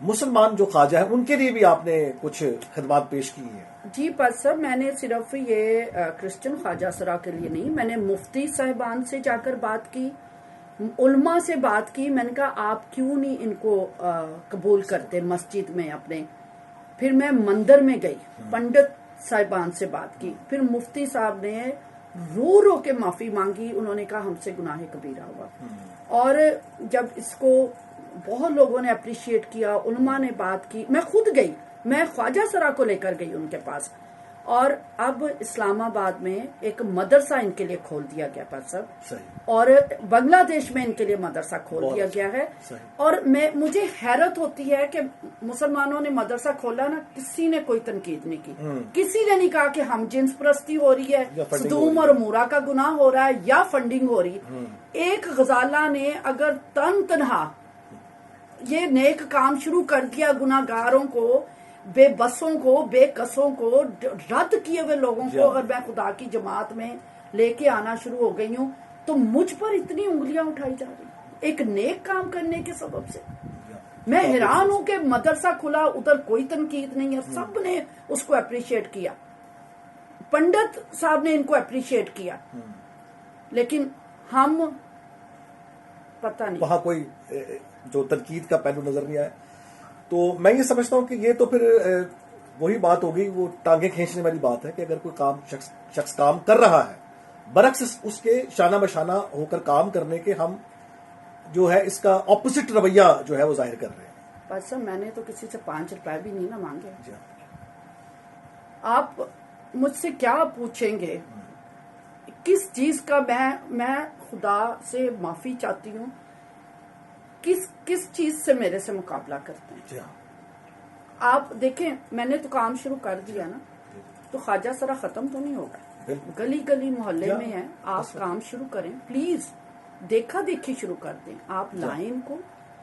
مسلمان جو خواجہ ہیں ان کے لیے بھی آپ نے کچھ خدمات پیش کی ہیں. جی بس سر، میں نے صرف یہ کرسچن خواجہ سرا کے لیے نہیں، میں نے مفتی صاحبان سے جا کر بات کی، علماء سے بات کی. میں نے کہا آپ کیوں نہیں ان کو قبول کرتے مسجد میں اپنے. پھر میں مندر میں گئی، پنڈت صاحبان سے بات کی. پھر مفتی صاحب نے رو کے معافی مانگی. انہوں نے کہا ہم سے گناہ کبیرہ ہوا. اور جب اس کو بہت لوگوں نے اپریشیٹ کیا، علماء نے بات کی. میں خود گئی، میں خواجہ سرا کو لے کر گئی ان کے پاس. اور اب اسلام آباد میں ایک مدرسہ ان کے لیے کھول دیا گیا پر سب، اور بنگلہ دیش میں ان کے لیے مدرسہ کھول دیا گیا ہے. اور مجھے حیرت ہوتی ہے کہ مسلمانوں نے مدرسہ کھولا نا، کسی نے کوئی تنقید نہیں کی. کسی نے نہیں کہا کہ ہم جنس پرستی ہو رہی ہے، صدوم اور مورا کا گناہ ہو رہا ہے یا فنڈنگ ہو رہی. ایک غزالہ نے اگر تنہا یہ نیک کام شروع کر دیا گناہگاروں کو بے بسوں کو، بے قصوں کو، رد کیے ہوئے لوگوں کو اگر میں خدا کی جماعت میں لے کے آنا شروع ہو گئی ہوں تو مجھ پر اتنی انگلیاں اٹھائی جا رہی ایک نیک کام کرنے کے سبب سے. میں حیران ہوں کہ مدرسہ کھلا، ادھر کوئی تنقید نہیں ہے، سب نے اس کو اپریشیٹ کیا، پنڈت صاحب نے ان کو اپریشیٹ کیا، لیکن ہم پتہ نہیں وہاں کوئی جو تنقید کا پہلو نظر نہیں آیا. تو میں یہ سمجھتا ہوں کہ یہ تو پھر وہی بات ہوگی، وہ ٹانگیں کھینچنے والی بات ہے کہ اگر کوئی کام شخص کام کر رہا ہے، برعکس اس کے شانہ بشانہ ہو کر کام کرنے کے ہم جو ہے اس کا اپوزٹ رویہ جو ہے وہ ظاہر کر رہے ہیں. بس سر میں نے تو کسی سے 5 روپے بھی نہیں نا مانگے. جی آپ مجھ سے کیا پوچھیں گے؟ کس چیز کا میں خدا سے معافی چاہتی ہوں، کس چیز سے میرے سے مقابلہ کرتے ہیں؟ جی آپ دیکھیں میں نے تو کام شروع کر دیا نا، تو خواجہ سرا ختم تو نہیں ہوگا، گلی گلی محلے میں ہے. آپ کام شروع کریں پلیز، دیکھا دیکھی شروع کر دیں. آپ لائیں ان کو،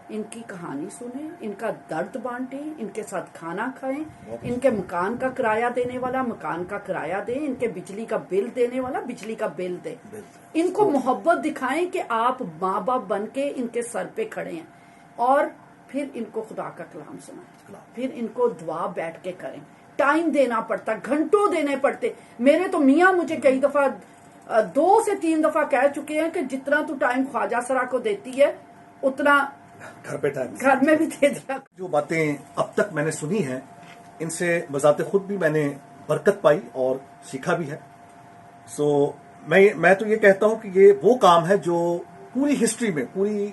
ان کی کہانی سنیں، ان کا درد بانٹیں، ان کے ساتھ کھانا کھائیں، ان کے مکان کا کرایہ دینے والا مکان کا کرایہ دیں، ان کے بجلی کا بل دینے والا بجلی کا بل دیں. ان کو محبت دکھائیں کہ آپ ماں باپ بن کے ان کے سر پہ کھڑے ہیں، اور پھر ان کو خدا کا کلام سنائیں، پھر ان کو دعا بیٹھ کے کریں. ٹائم دینا پڑتا، گھنٹوں دینے پڑتے. میرے تو میاں مجھے کئی دفعہ 2 سے 3 دفعہ کہہ چکے ہیں کہ جتنا تو ٹائم خواجہ سرا کو دیتی ہے اتنا گھر میں بھی دے دیا. جو باتیں اب تک میں نے سنی ہیں ان سے بذات خود بھی میں نے برکت پائی اور سیکھا بھی ہے. سو میں تو یہ کہتا ہوں کہ یہ وہ کام ہے جو پوری ہسٹری میں، پوری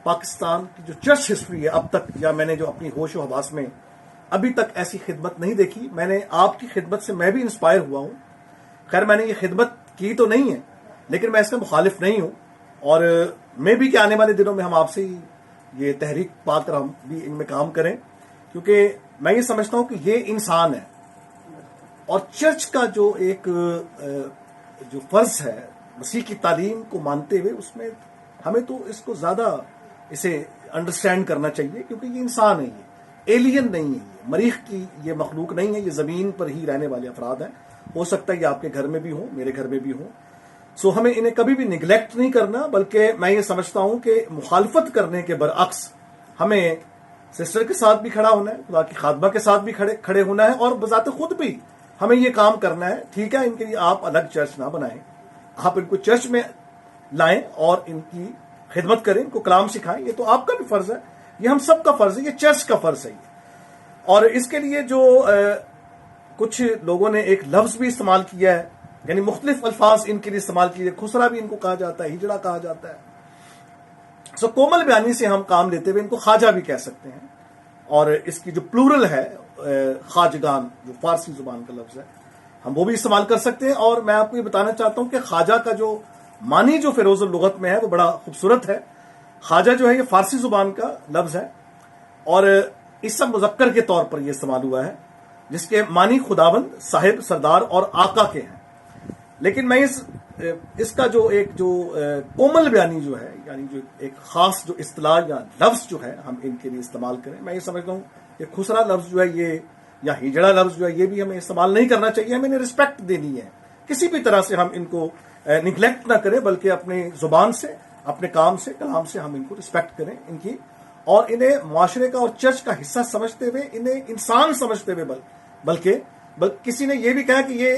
پاکستان کی جو چرچ ہسٹری ہے اب تک، یا میں نے جو اپنی ہوش و حواس میں ابھی تک ایسی خدمت نہیں دیکھی. میں نے آپ کی خدمت سے میں بھی انسپائر ہوا ہوں. خیر میں نے یہ خدمت کی تو نہیں ہے، لیکن میں اس کا مخالف نہیں ہوں، اور میں بھی کہ آنے والے دنوں میں ہم آپ سے یہ تحریک پا کر ہم بھی ان میں کام کریں، کیونکہ میں یہ سمجھتا ہوں کہ یہ انسان ہے، اور چرچ کا جو ایک جو فرض ہے مسیح کی تعلیم کو مانتے ہوئے، اس میں ہمیں تو اس کو زیادہ اسے انڈرسٹینڈ کرنا چاہیے، کیونکہ یہ انسان ہے، یہ ایلین نہیں ہے، یہ مریخ کی یہ مخلوق نہیں ہے، یہ زمین پر ہی رہنے والے افراد ہیں. ہو سکتا ہے یہ آپ کے گھر میں بھی ہوں، میرے گھر میں بھی ہوں. سو ہمیں انہیں کبھی بھی نگلیکٹ نہیں کرنا، بلکہ میں یہ سمجھتا ہوں کہ مخالفت کرنے کے برعکس ہمیں سسٹر کے ساتھ بھی کھڑا ہونا ہے، خدا کی خادمہ کے ساتھ بھی کھڑے ہونا ہے، اور بذات خود بھی ہمیں یہ کام کرنا ہے. ٹھیک ہے، ان کے لیے آپ الگ چرچ نہ بنائیں، آپ ان کو چرچ میں لائیں اور ان کی خدمت کریں، ان کو کلام سکھائیں. یہ تو آپ کا بھی فرض ہے، یہ ہم سب کا فرض ہے، یہ چرچ کا فرض ہے. اور اس کے لیے جو کچھ لوگوں نے ایک لفظ بھی استعمال کیا ہے، یعنی مختلف الفاظ ان کے لیے استعمال کیے. خسرا بھی ان کو کہا جاتا ہے، ہجڑا کہا جاتا ہے. سو کومل بیانی سے ہم کام لیتے ہوئے ان کو خواجہ بھی کہہ سکتے ہیں، اور اس کی جو پلورل ہے خواجگان، جو فارسی زبان کا لفظ ہے، ہم وہ بھی استعمال کر سکتے ہیں. اور میں آپ کو یہ بتانا چاہتا ہوں کہ خواجہ کا جو معنی جو فیروز اللغت میں ہے وہ بڑا خوبصورت ہے. خواجہ جو ہے یہ فارسی زبان کا لفظ ہے، اور اس سب مذکر کے طور پر یہ استعمال ہوا ہے، جس کے معنی خداوند، صاحب، سردار اور آقا کے ہیں. لیکن میں اس کا جو کومل بیانی جو ہے، یعنی جو ایک خاص جو اصطلاح یا لفظ جو ہے ہم ان کے لیے استعمال کریں، میں یہ سمجھتا ہوں کہ خسرا لفظ جو ہے یہ، یا ہجڑا لفظ جو ہے یہ بھی ہمیں استعمال نہیں کرنا چاہیے. ہمیں انہیں رسپیکٹ دینی ہے، کسی بھی طرح سے ہم ان کو نگلیکٹ نہ کریں، بلکہ اپنے زبان سے، اپنے کام سے، کلام سے ہم ان کو رسپیکٹ کریں ان کی، اور انہیں معاشرے کا اور چرچ کا حصہ سمجھتے ہوئے، انہیں انسان سمجھتے ہوئے، بلکہ کسی نے یہ بھی کہا کہ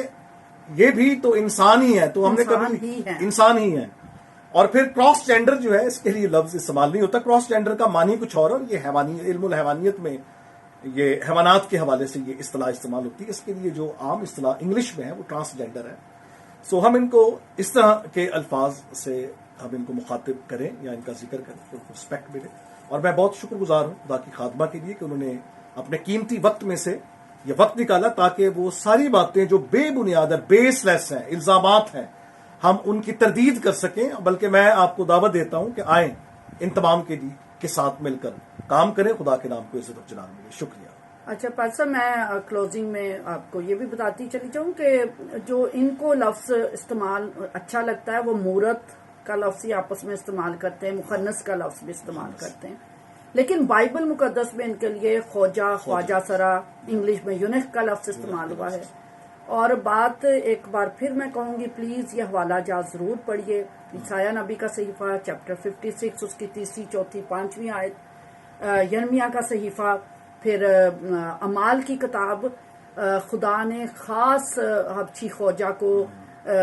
یہ بھی تو انسان ہی ہے، تو ہم نے کبھی انسان ہی ہے. اور پھر کراس جینڈر جو ہے اس کے لیے لفظ استعمال نہیں ہوتا. کراس جینڈر کا معنی کچھ اور یہ علم الحیوانیت میں یہ حیوانات کے حوالے سے یہ اصطلاح استعمال ہوتی ہے. اس کے لیے جو عام اصطلاح انگلش میں ہے وہ ٹرانس جینڈر ہے. سو ہم ان کو اس طرح کے الفاظ سے ہم ان کو مخاطب کریں یا ان کا ذکر کریں تو رسپیکٹ ملے. اور میں بہت شکر گزار ہوں خدا کی خادمہ کے لیے کہ انہوں نے اپنے قیمتی وقت میں سے یہ وقت نکالا تاکہ وہ ساری باتیں جو بے بنیاد ہے، بیس لیس ہیں، الزامات ہیں، ہم ان کی تردید کر سکیں. بلکہ میں آپ کو دعوت دیتا ہوں کہ آئیں، ان تمام کے ساتھ مل کر کام کریں. خدا کے نام کو عزت و جلال ملے. شکریہ. اچھا پارسا، میں کلوزنگ میں آپ کو یہ بھی بتاتی چلی جاؤں کہ جو ان کو لفظ استعمال اچھا لگتا ہے وہ مورت کا لفظ ہی آپس میں استعمال کرتے ہیں، مخنث کا لفظ بھی استعمال کرتے ہیں. لیکن بائبل مقدس میں ان کے لیے خواجہ سرا، انگلش میں یونیک کا لفظ استعمال ہوا ہے. اور بات ایک بار پھر میں کہوں گی، پلیز یہ حوالہ جات ضرور پڑھیے. عیسائیہ نبی کا صحیفہ چیپٹر 56 اس کی 3، 4، 5 آیت، یرمیہ کا صحیفہ، پھر اعمال کی کتاب. خدا نے خاص حبشی خواجہ کو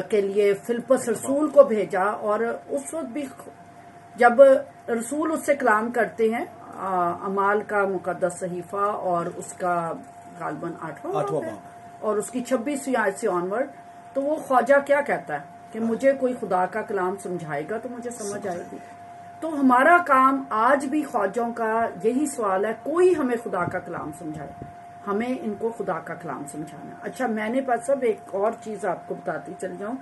کے لیے فلپس رسول کو بھیجا، اور اس وقت بھی جب رسول اس سے کلام کرتے ہیں، اعمال کا مقدس صحیفہ اور اس کا غالباً 8واں باب ہے اور اس کی 26ویں آیت سے آنورڈ، تو وہ خواجہ کیا کہتا ہے کہ مجھے کوئی خدا کا کلام سمجھائے گا تو مجھے سمجھ آئے گی. تو ہمارا کام آج بھی خواجوں کا یہی سوال ہے، کوئی ہمیں خدا کا کلام سمجھائے، ہمیں ان کو خدا کا کلام سمجھانا ہے. اچھا، میں نے بس اب ایک اور چیز آپ کو بتاتی چل جاؤں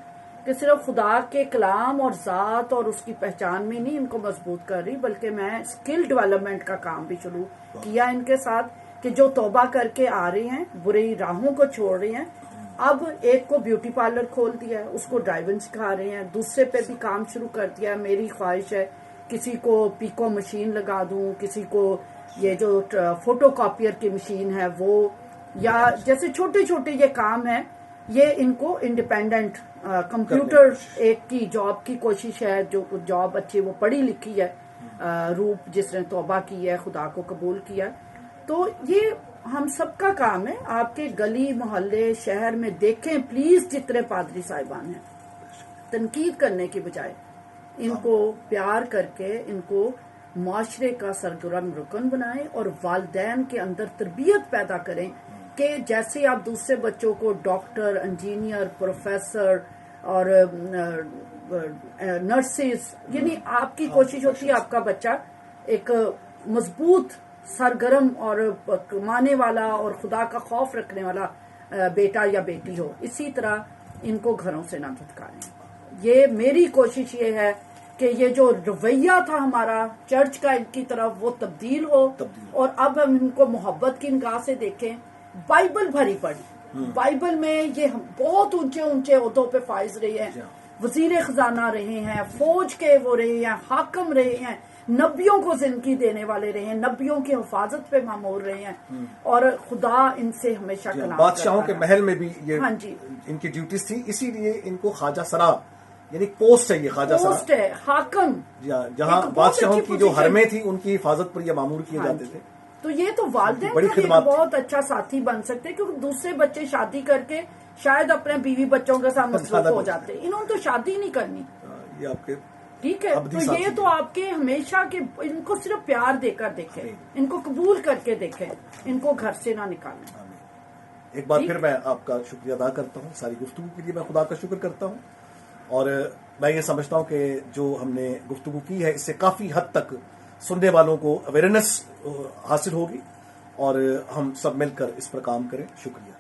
کہ صرف خدا کے کلام اور ذات اور اس کی پہچان میں نہیں ان کو مضبوط کر رہی، بلکہ میں اسکل ڈیولپمنٹ کا کام بھی شروع کیا ان کے ساتھ، کہ جو توبہ کر کے آ رہے ہیں، بری راہوں کو چھوڑ رہے ہیں. اب ایک کو بیوٹی پارلر کھول دیا ہے، اس کو ڈرائیونگ سکھا رہے ہیں، دوسرے پہ بھی کام شروع کر دیا ہے. میری خواہش ہے کسی کو پیکو مشین لگا دوں، کسی کو یہ جو فوٹو کاپیئر کی مشین ہے وہ، یا جیسے چھوٹے چھوٹے یہ کام ہے، یہ ان کو انڈیپینڈنٹ کمپیوٹر ایک کی جاب کی کوشش ہے، جو جاب اچھی وہ پڑھی لکھی ہے، روپ جس نے توبہ کی ہے، خدا کو قبول کیا ہے. تو یہ ہم سب کا کام ہے. آپ کے گلی محلے شہر میں دیکھیں پلیز، جتنے پادری صاحبان ہیں، تنقید کرنے کی بجائے ان کو پیار کر کے ان کو معاشرے کا سرگرم رکن بنائیں اور والدین کے اندر تربیت پیدا کریں کہ جیسے آپ دوسرے بچوں کو ڈاکٹر، انجینئر، پروفیسر اور نرسز، یعنی آپ کی کوشش ہوتی ہے آپ کا بچہ ایک مضبوط، سرگرم اور کمانے والا اور خدا کا خوف رکھنے والا بیٹا یا بیٹی ہو. اسی طرح ان کو گھروں سے نہ دھتکاریں. یہ میری کوشش یہ ہے کہ یہ جو رویہ تھا ہمارا چرچ کا ان کی طرف، وہ تبدیل ہو اور اب ہم ان کو محبت کی نگاہ سے دیکھیں. بائبل بھری پڑھی، بائبل میں یہ بہت اونچے اونچے عہدوں پہ فائز رہے ہیں، وزیر خزانہ رہے ہیں، فوج کے وہ رہے ہیں، حاکم رہے ہیں، نبیوں کو زندگی دینے والے رہے ہیں، نبیوں کی حفاظت پہ مامور رہے ہیں، اور خدا ان سے ہمیشہ کلام بادشاہوں کے محل میں بھی یہ ان کی ڈیوٹیز تھی. اسی لیے ان کو خواجہ سرا، یعنی پوسٹ ہے، یہ خواجہ سرا پوسٹ ہے، حاکم، جہاں بادشاہوں کی جو حرمیں تھیں ان کی حفاظت پر یہ مامور کیے جاتے تھے. تو یہ تو والدین کا ایک بہت اچھا ساتھی بن سکتے ہیں، کیونکہ دوسرے بچے شادی کر کے شاید اپنے بیوی بچوں کے ساتھ مصروف ہو جاتے، انہوں نے تو شادی نہیں کرنی. یہ آپ کے ٹھیک ہے، تو یہ تو آپ کے ہمیشہ کے، ان کو صرف پیار دے کر دیکھیں، ان کو قبول کر کے دیکھیں، ان کو گھر سے نہ نکالیں. ایک بار پھر میں آپ کا شکریہ ادا کرتا ہوں، ساری گفتگو کے لیے میں خدا کا شکر کرتا ہوں، اور میں یہ سمجھتا ہوں کہ جو ہم نے گفتگو کی ہے اس سے کافی حد تک سننے والوں کو اویئرنیس حاصل ہوگی، اور ہم سب مل کر اس پر کام کریں. شکریہ.